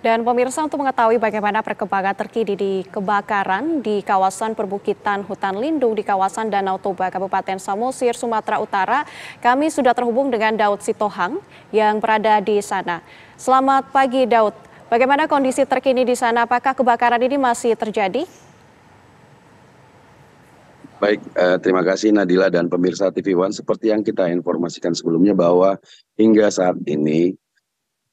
Dan pemirsa, untuk mengetahui bagaimana perkembangan terkini di kebakaran di kawasan perbukitan hutan lindung di kawasan Danau Toba, Kabupaten Samosir, Sumatera Utara, kami sudah terhubung dengan Daud Sitohang yang berada di sana. Selamat pagi Daud, bagaimana kondisi terkini di sana? Apakah kebakaran ini masih terjadi? Baik, terima kasih Nadila dan pemirsa TV One. Seperti yang kita informasikan sebelumnya bahwa hingga saat ini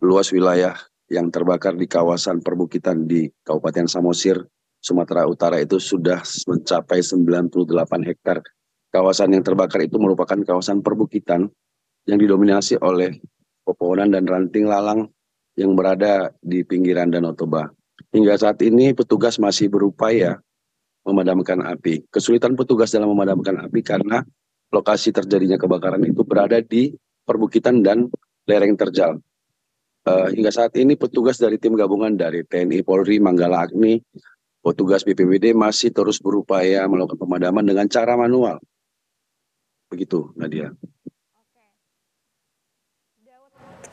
luas wilayah yang terbakar di kawasan perbukitan di Kabupaten Samosir, Sumatera Utara itu sudah mencapai 98 hektar. Kawasan yang terbakar itu merupakan kawasan perbukitan yang didominasi oleh pepohonan dan ranting lalang yang berada di pinggiran Danau Toba. Hingga saat ini petugas masih berupaya memadamkan api. Kesulitan petugas dalam memadamkan api karena lokasi terjadinya kebakaran itu berada di perbukitan dan lereng terjal. Hingga saat ini petugas dari tim gabungan dari TNI, Polri, Manggala Agni, petugas BPBD masih terus berupaya melakukan pemadaman dengan cara manual. Begitu, Nadia.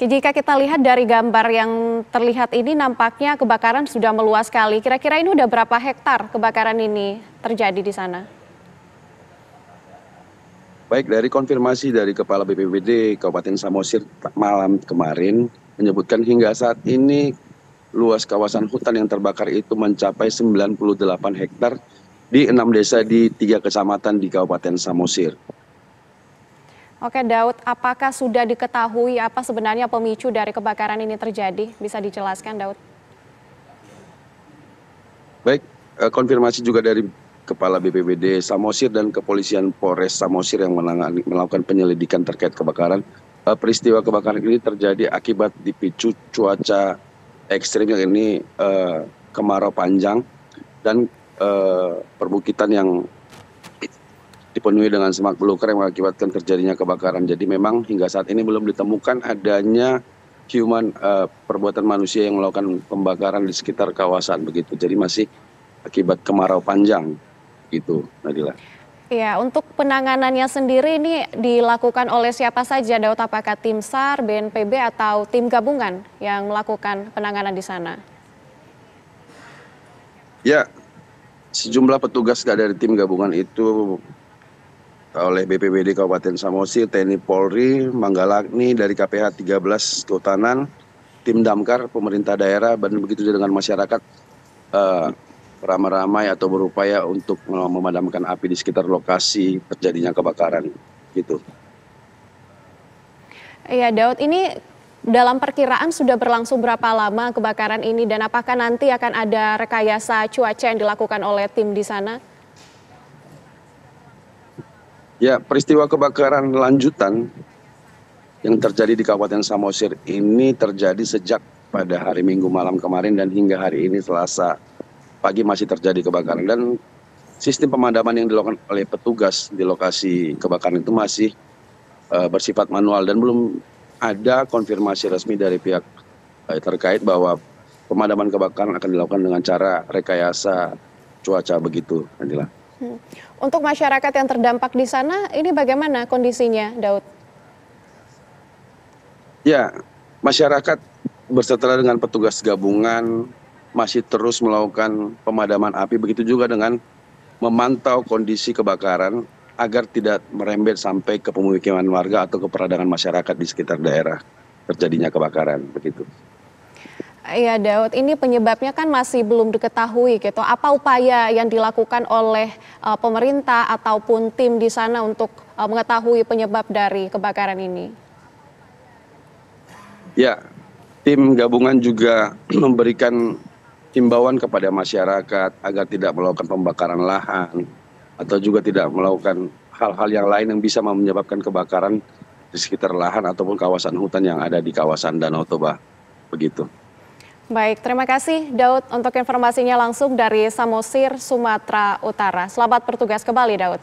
Jika kita lihat dari gambar yang terlihat ini, nampaknya kebakaran sudah meluas sekali. Kira-kira ini udah berapa hektar kebakaran ini terjadi di sana? Baik, dari konfirmasi dari Kepala BPBD Kabupaten Samosir malam kemarin menyebutkan hingga saat ini luas kawasan hutan yang terbakar itu mencapai 98 hektar di 6 desa di 3 kecamatan di Kabupaten Samosir. Oke Daud, apakah sudah diketahui apa sebenarnya pemicu dari kebakaran ini terjadi? Bisa dijelaskan Daud? Baik, konfirmasi juga dari Kepala BPBD Samosir dan Kepolisian Polres Samosir yang melakukan penyelidikan terkait kebakaran. Peristiwa kebakaran ini terjadi akibat dipicu cuaca ekstrim yang ini kemarau panjang dan perbukitan yang dipenuhi dengan semak belukar yang mengakibatkan terjadinya kebakaran. Jadi memang hingga saat ini belum ditemukan adanya perbuatan manusia yang melakukan pembakaran di sekitar kawasan begitu. Jadi masih akibat kemarau panjang gitu, Nadila. Ya, untuk penanganannya sendiri ini dilakukan oleh siapa saja Daud? Apakah tim SAR, BNPB atau tim gabungan yang melakukan penanganan di sana? Ya, sejumlah petugas dari tim gabungan itu oleh BPBD Kabupaten Samosir, TNI Polri, Manggala Agni dari KPH 13 Kehutanan, tim Damkar, pemerintah daerah, dan begitu juga dengan masyarakat ramai-ramai atau berupaya untuk memadamkan api di sekitar lokasi terjadinya kebakaran. Gitu. Iya Daud, ini dalam perkiraan sudah berlangsung berapa lama kebakaran ini dan apakah nanti akan ada rekayasa cuaca yang dilakukan oleh tim di sana? Ya, peristiwa kebakaran lanjutan yang terjadi di Kabupaten Samosir ini terjadi sejak pada hari Minggu malam kemarin dan hingga hari ini Selasa pagi masih terjadi kebakaran. Dan sistem pemadaman yang dilakukan oleh petugas di lokasi kebakaran itu masih bersifat manual dan belum ada konfirmasi resmi dari pihak terkait bahwa pemadaman kebakaran akan dilakukan dengan cara rekayasa cuaca begitu, Nadila. Untuk masyarakat yang terdampak di sana, ini bagaimana kondisinya, Daud? Ya, masyarakat berserta dengan petugas gabungan masih terus melakukan pemadaman api, begitu juga dengan memantau kondisi kebakaran agar tidak merembet sampai ke pemukiman warga atau ke peradaban masyarakat di sekitar daerah terjadinya kebakaran, begitu. Iya Daud, ini penyebabnya kan masih belum diketahui gitu. Apa upaya yang dilakukan oleh pemerintah ataupun tim di sana untuk mengetahui penyebab dari kebakaran ini? Ya, tim gabungan juga memberikan himbauan kepada masyarakat agar tidak melakukan pembakaran lahan atau juga tidak melakukan hal-hal yang lain yang bisa menyebabkan kebakaran di sekitar lahan ataupun kawasan hutan yang ada di kawasan Danau Toba. Begitu. Baik, terima kasih Daud untuk informasinya langsung dari Samosir, Sumatera Utara. Selamat bertugas kembali Daud.